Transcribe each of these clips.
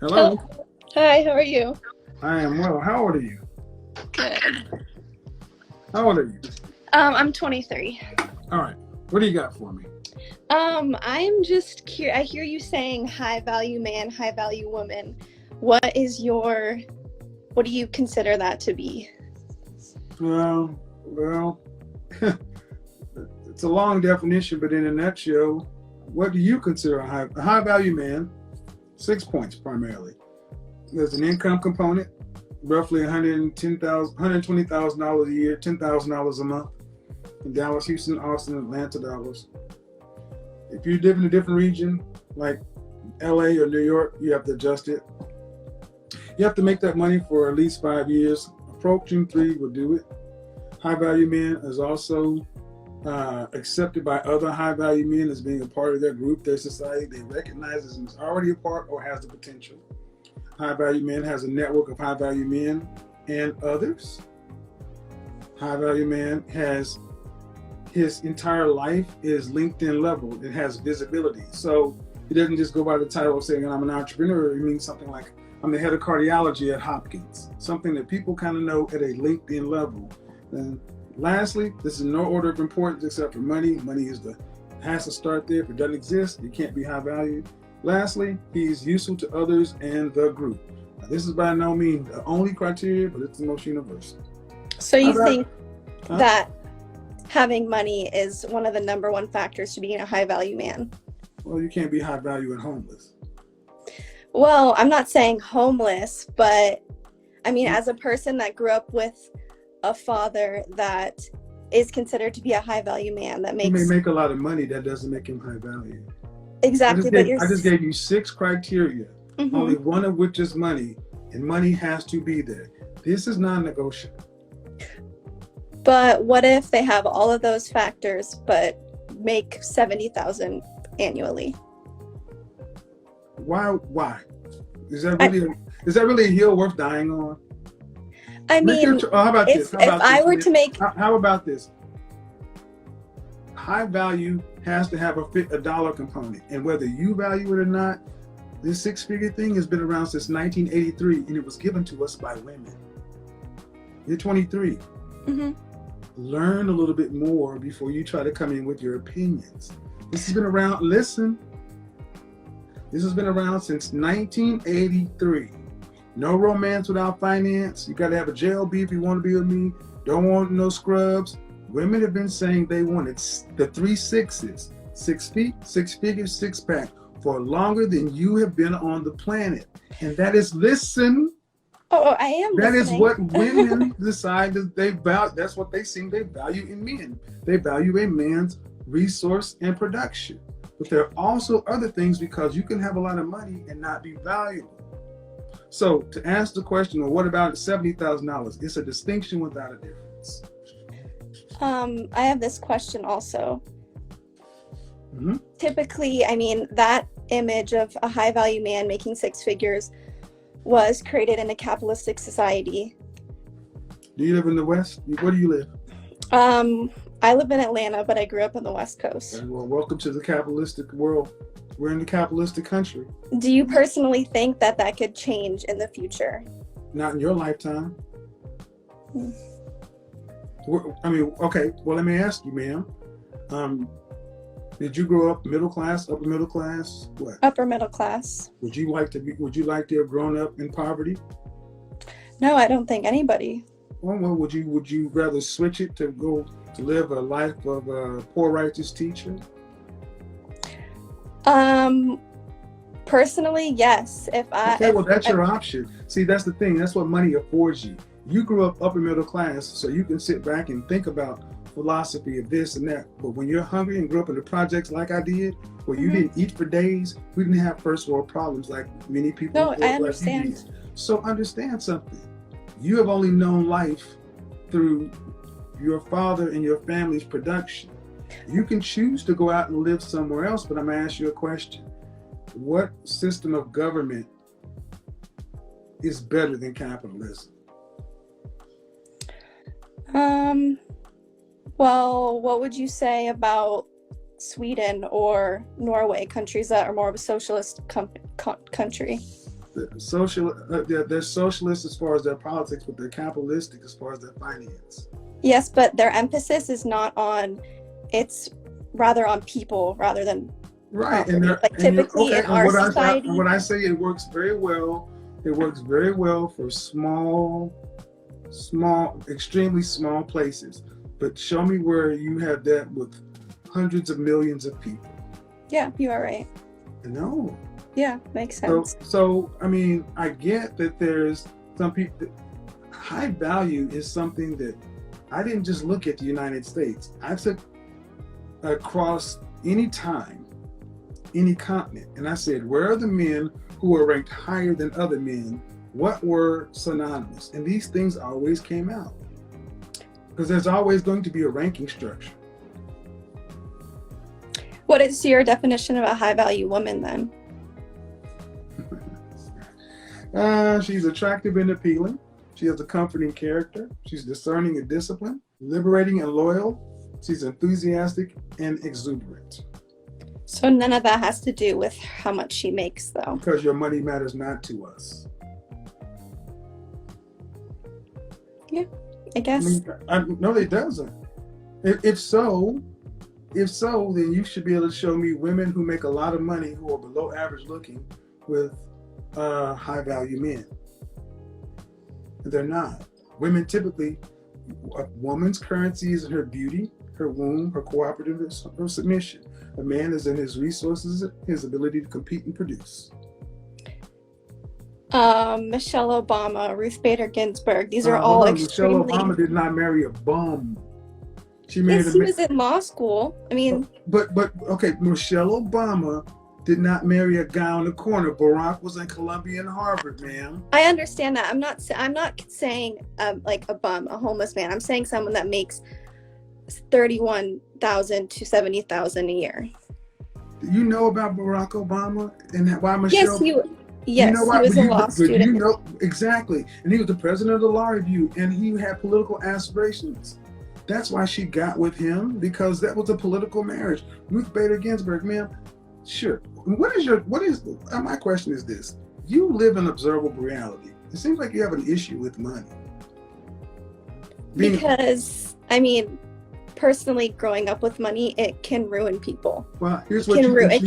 Hello. Hello. Hi, how are you? I am well. How old are you? Good. How old are you? I'm 23. All right. What do you got for me? I'm just curious. I hear you saying high value man, high value woman. What do you consider that to be? Well, it's a long definition, but in a nutshell, what do you consider a high value man? 6 points primarily. There's an income component, roughly $120,000 a year, $10,000 a month in Dallas, Houston, Austin, Atlanta dollars. If you live in a different region, like LA or New York, you have to adjust it. You have to make that money for at least 5 years. Approaching 3 will do it. High value men is also accepted by other high value men as being a part of their group, their society. They recognize as already a part or has the potential. High value man has a network of high value men and others. High value man has his entire life is LinkedIn level. It has visibility. So he doesn't just go by the title of saying I'm an entrepreneur. It means something like I'm the head of cardiology at Hopkins, something that people kind of know at a LinkedIn level. And lastly, this is no order of importance except for money. Money has to start there. If it doesn't exist, it can't be high value. Lastly, he is useful to others and the group. Now, this is by no means the only criteria, but it's the most universal. So you think that having money is one of the number one factors to being a high value man? Well, you can't be high value and homeless. Well, I'm not saying homeless, but I mean, as a person that grew up with a father that is considered to be a high value man, that makes... He may make a lot of money, that doesn't make him high value. Exactly, I just gave you 6 criteria, only one of which is money, and money has to be there. This is non-negotiable. But what if they have all of those factors but make $70,000 annually? Why? Is that really a hill worth dying on? I mean, how about this? I were to make... How about this? High value has to have a dollar component, and whether you value it or not, this 6-figure thing has been around since 1983, and it was given to us by women. You're 23. Learn a little bit more before you try to come in with your opinions. This has been around. Listen. This has been around since 1983. No romance without finance. You got to have a JLB if you want to be with me. Don't want no scrubs. Women have been saying they wanted the 3 6s, 6 feet, 6 figures, 6-pack for longer than you have been on the planet. And that is, listen. Oh, I am That listening. is what women decide that they value. That's what they seem they value in men. They value a man's resource and production. But there are also other things, because you can have a lot of money and not be valuable. So to answer the question, well, what about $70,000? It's a distinction without a difference. I have this question also. Typically, I mean, that image of a high value man making 6 figures was created in a capitalistic society. Do you live in the West? Where do you live? I live in Atlanta, but I grew up on the West Coast. Okay, well, welcome to the capitalistic world. We're in the capitalistic country. Do you personally think that that could change in the future? Not in your lifetime. I mean, okay, well, let me ask you, ma'am. Did you grow up middle class, upper middle class? What? Upper middle class. Would you like to have grown up in poverty? No, I don't think anybody. Well, would you rather switch it to go to live a life of a poor righteous teacher? Personally, yes. Well, that's your option. See, that's the thing. That's what money affords you. You grew up upper middle class, so you can sit back and think about philosophy of this and that. But when you're hungry and grew up in the projects like I did, where you didn't eat for days, we didn't have first world problems like many people. No, I understand. So understand something. You have only known life through your father and your family's production. You can choose to go out and live somewhere else, but I'm going to ask you a question. What system of government is better than capitalism? Well, what would you say about Sweden or Norway, countries that are more of a socialist country? They're socialist as far as their politics, but they're capitalistic as far as their finance. Yes, but their emphasis is not on, it's rather on people rather than right. property. Like typically in our society. When I say it works very well, it works very well for small, extremely small places. But show me where you have that with hundreds of millions of people. Yeah, you are right. No. Yeah, makes sense. So I mean, I get that there's some people. High value is something that I didn't just look at the United States. I took across any time, any continent, and I said, where are the men who are ranked higher than other men? What were synonymous? And these things always came out. Because there's always going to be a ranking structure. What is your definition of a high value woman then? She's attractive and appealing. She has a comforting character. She's discerning and disciplined, liberating and loyal. She's enthusiastic and exuberant. So none of that has to do with how much she makes, though. Because your money matters not to us. Yeah, I guess. No, it doesn't. If so, then you should be able to show me women who make a lot of money who are below average looking with high value men. They're not. Women typically, a woman's currency is in her beauty, her womb, her cooperativeness, her submission. A man is in his resources, his ability to compete and produce. Michelle Obama, Ruth Bader Ginsburg, these are all extremely... Michelle Obama did not marry a bum. She married he was in law school. I mean... But okay, Michelle Obama did not marry a guy on the corner. Barack was in Columbia and Harvard, ma'am. I understand that. I'm not saying like a bum, a homeless man. I'm saying someone that makes $31,000 to $70,000 a year. Do you know about Barack Obama and why Michelle? Yes, he was a law student. You know exactly, and he was the president of the Law Review, and he had political aspirations. That's why she got with him, because that was a political marriage. Ruth Bader Ginsburg, ma'am. Sure. My question is this: you live in observable reality. It seems like you have an issue with money. Because I mean, personally, growing up with money, it can ruin people. Well, it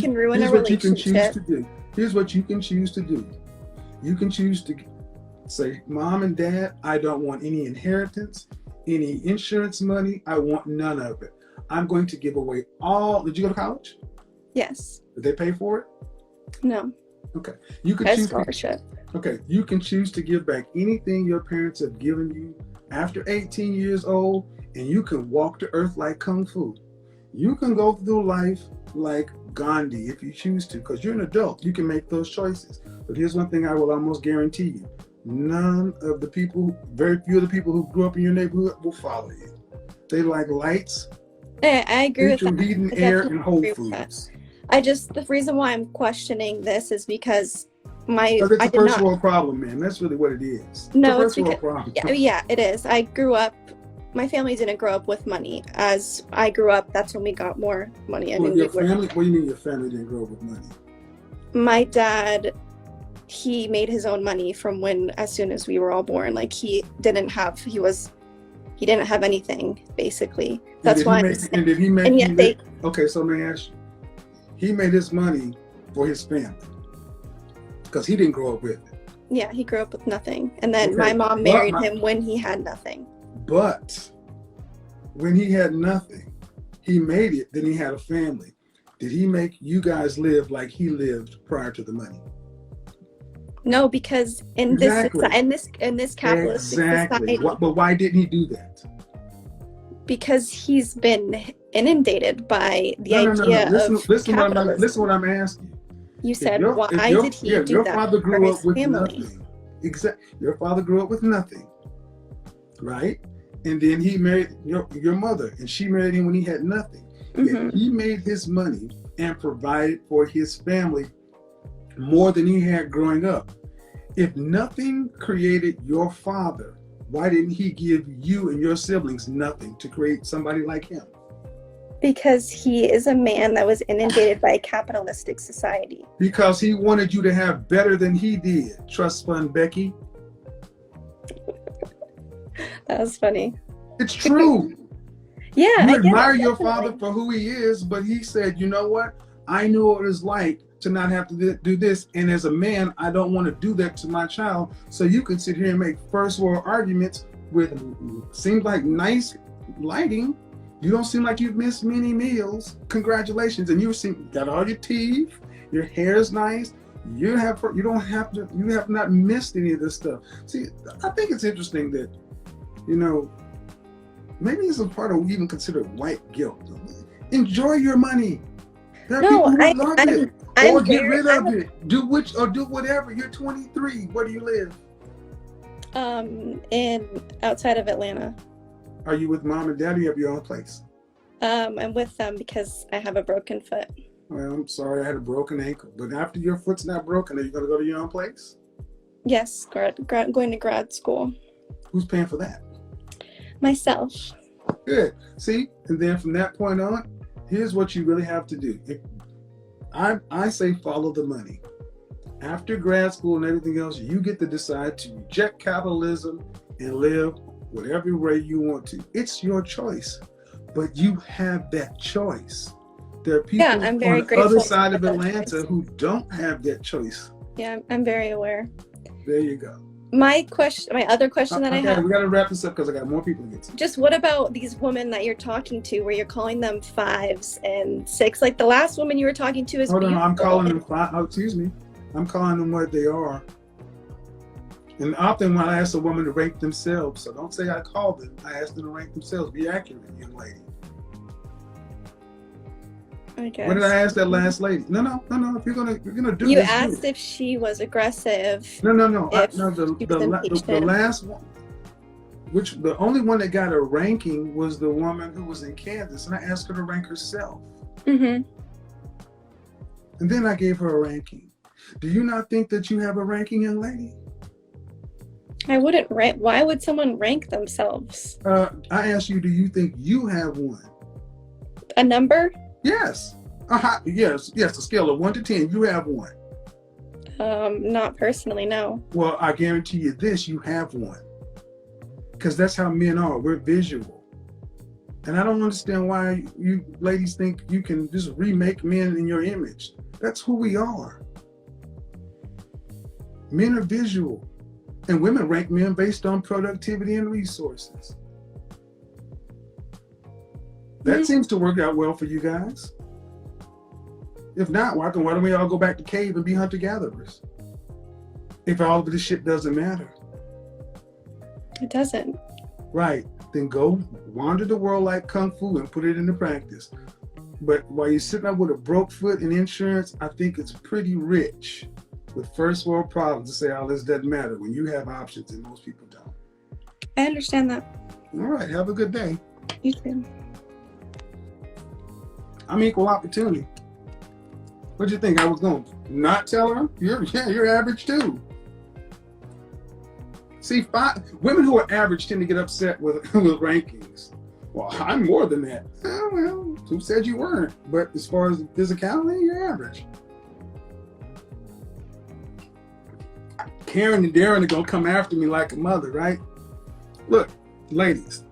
can ruin a relationship. Here's what you can choose to do. You can choose to say, Mom and Dad, I don't want any inheritance, any insurance money. I want none of it. I'm going to give away all. Did you go to college? Yes. Did they pay for it? No. Okay. You can choose. Scholarship. Okay. You can choose to give back anything your parents have given you after 18 years old, and you can walk the earth like Kung Fu. You can go through life like Gandhi if you choose to, because you're an adult. You can make those choices. But here's one thing I will almost guarantee you. Very few of the people who grew up in your neighborhood will follow you. They like lights. I agree with that. Heating, air, and Whole Foods. The reason why I'm questioning this is because it's a first world problem, man. That's really what it is. No, it's a first world problem. Yeah, it is. My family didn't grow up with money. As I grew up, that's when we got more money. What do you mean your family didn't grow up with money? My dad, he made his own money as soon as we were all born. Like he didn't have anything, basically. That's why. Okay, so let me ask you. He made his money for his family because he didn't grow up with it. Yeah, he grew up with nothing. And then my mom married him when he had nothing. But when he had nothing, he made it, then he had a family. Did he make you guys live like he lived prior to the money? No, because in this capitalist society. But why didn't he do that? Because he's been inundated by the idea of capitalism. Listen what I'm asking. You said, why did he do your that father grew for up with his family? Nothing. Exactly. Your father grew up with nothing, right? And then he married your mother, and she married him when he had nothing. Mm-hmm. He made his money and provided for his family more than he had growing up. If nothing created your father, why didn't he give you and your siblings nothing to create somebody like him? Because he is a man that was inundated by a capitalistic society. Because he wanted you to have better than he did. Trust fund Becky. That was funny. It's true. Yeah. You admire your father for who he is, but he said, you know what? I knew what it was like to not have to do this. And as a man, I don't want to do that to my child. So you can sit here and make first world arguments with seems like nice lighting. You don't seem like you've missed many meals. Congratulations. And you got all your teeth. Your hair is nice. You have not missed any of this stuff. See, I think it's interesting that, you know, maybe it's a part of what we even consider white guilt. Enjoy your money. There are people who love it. Or get rid of it. Do whatever. You're 23. Where do you live? Outside of Atlanta. Are you with mom and dad, or you have your own place? I'm with them because I have a broken foot. Well, I'm sorry, I had a broken ankle. But after your foot's not broken, are you going to go to your own place? Yes, going to grad school. Who's paying for that? Myself. Good. See, and then from that point on, here's what you really have to do. I say follow the money. After grad school and everything else, you get to decide to reject capitalism and live whatever way you want to. It's your choice, but you have that choice. There are people on the other side of Atlanta who don't have that choice. Yeah, I'm very aware. There you go. My other question that I have. We got to wrap this up because I got more people to get to. Just what about these women that you're talking to where you're calling them 5s and 6? Like the last woman you were talking to is Hold on, I'm calling them 5. Oh, excuse me. I'm calling them what they are. And often when I ask a woman to rank themselves, so don't say I called them, I ask them to rank themselves. Be accurate, young lady. I guess. What did I ask that last lady? No. If you're gonna do you this, asked if she was aggressive. No. The last one, the only one that got a ranking was the woman who was in Kansas, and I asked her to rank herself. Mm-hmm. And then I gave her a ranking. Do you not think that you have a ranking, young lady? I wouldn't rank. Why would someone rank themselves? I asked you, do you think you have one? A number? Yes. Yes. A scale of 1 to 10, you have one. Not personally, no. Well, I guarantee you this, you have one. Because that's how men are. We're visual. And I don't understand why you ladies think you can just remake men in your image. That's who we are. Men are visual. And women rank men based on productivity and resources. That seems to work out well for you guys. If not, why don't we all go back to cave and be hunter-gatherers? If all of this shit doesn't matter. It doesn't. Right. Then go wander the world like Kung Fu and put it into practice. But while you're sitting up with a broke foot and insurance, I think it's pretty rich with first world problems to say all this doesn't matter when you have options and most people don't. I understand that. All right. Have a good day. You too. I'm equal opportunity. What'd you think? I was going to not tell her? You're average too. See, women who are average tend to get upset with rankings. Well, I'm more than that. Oh, well, who said you weren't? But as far as physicality, you're average. Karen and Darren are going to come after me like a mother, right? Look, ladies,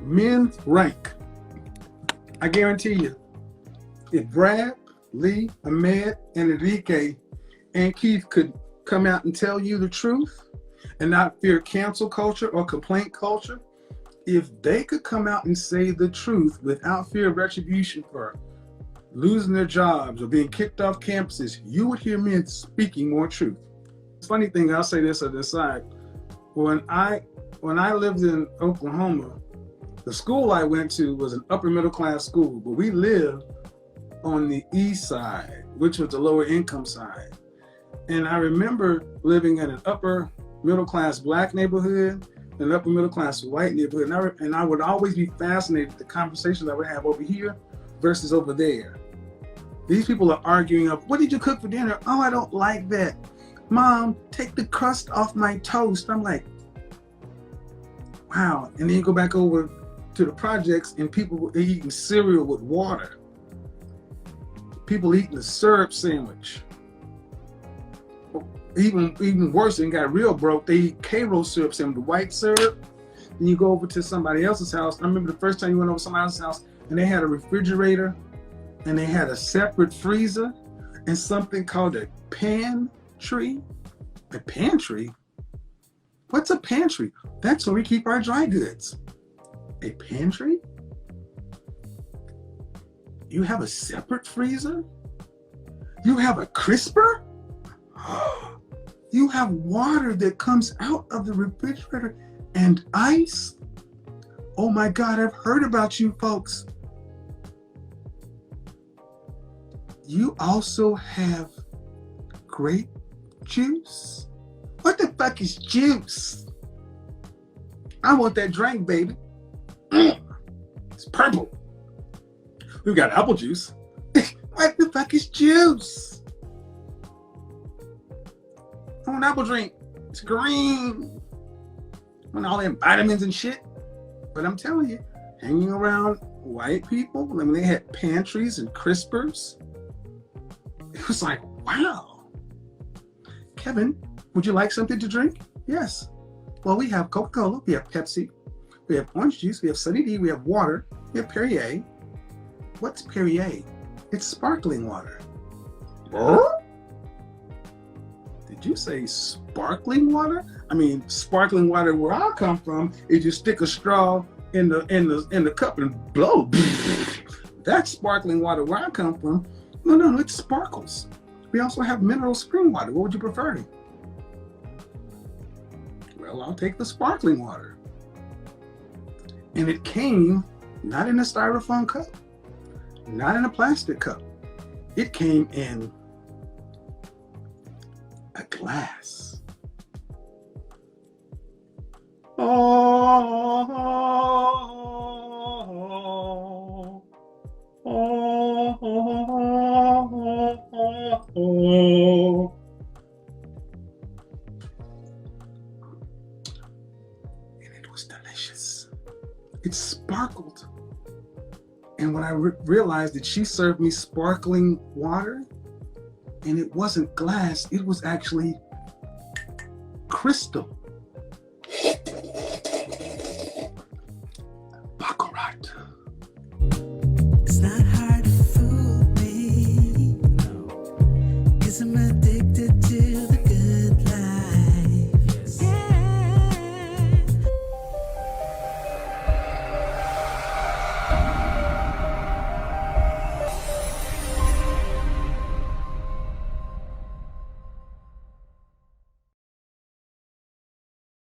men rank. I guarantee you, if Brad, Lee, Ahmed, and Enrique and Keith could come out and tell you the truth and not fear cancel culture or complaint culture, if they could come out and say the truth without fear of retribution for losing their jobs or being kicked off campuses, you would hear men speaking more truth. Funny thing, I'll say this on the side. When I lived in Oklahoma, the school I went to was an upper middle class school, but we lived on the east side, which was the lower income side. And I remember living in an upper middle class black neighborhood, an upper middle class white neighborhood, and I would always be fascinated with the conversations I would have over here versus over there. These people are arguing up, what did you cook for dinner? Oh, I don't like that. Mom, take the crust off my toast. I'm like, wow. And then you go back over to the projects and people were eating cereal with water. People eating a syrup sandwich. Even worse, and got real broke, they eat Karo syrup sandwich, the white syrup. Then you go over to somebody else's house. I remember the first time you went over to somebody else's house and they had a refrigerator and they had a separate freezer and something called a pantry. A pantry? What's a pantry? That's where we keep our dry goods. A pantry? You have a separate freezer? You have a crisper? You have water that comes out of the refrigerator and ice? Oh my God, I've heard about you folks. You also have grape juice? What the fuck is juice? I want that drink, baby. It's purple. We've got apple juice. What the fuck is juice? I want apple drink. It's green. I want all them vitamins and shit. But I'm telling you, hanging around white people, when they had pantries and crispers, it was like, wow. Kevin, would you like something to drink? Yes. Well, we have Coca-Cola, we have Pepsi, we have orange juice, we have Sunny D, we have water, we have Perrier. What's Perrier? It's sparkling water. Huh? Did you say sparkling water? I mean, sparkling water where I come from is you stick a straw in the cup and blow. That's sparkling water where I come from. No, it sparkles. We also have mineral spring water. What would you prefer? Well, I'll take the sparkling water. And it came not in a styrofoam cup, not in a plastic cup. It came in a glass. And it was delicious. It sparkled. And when I realized that she served me sparkling water, and it wasn't glass, it was actually crystal.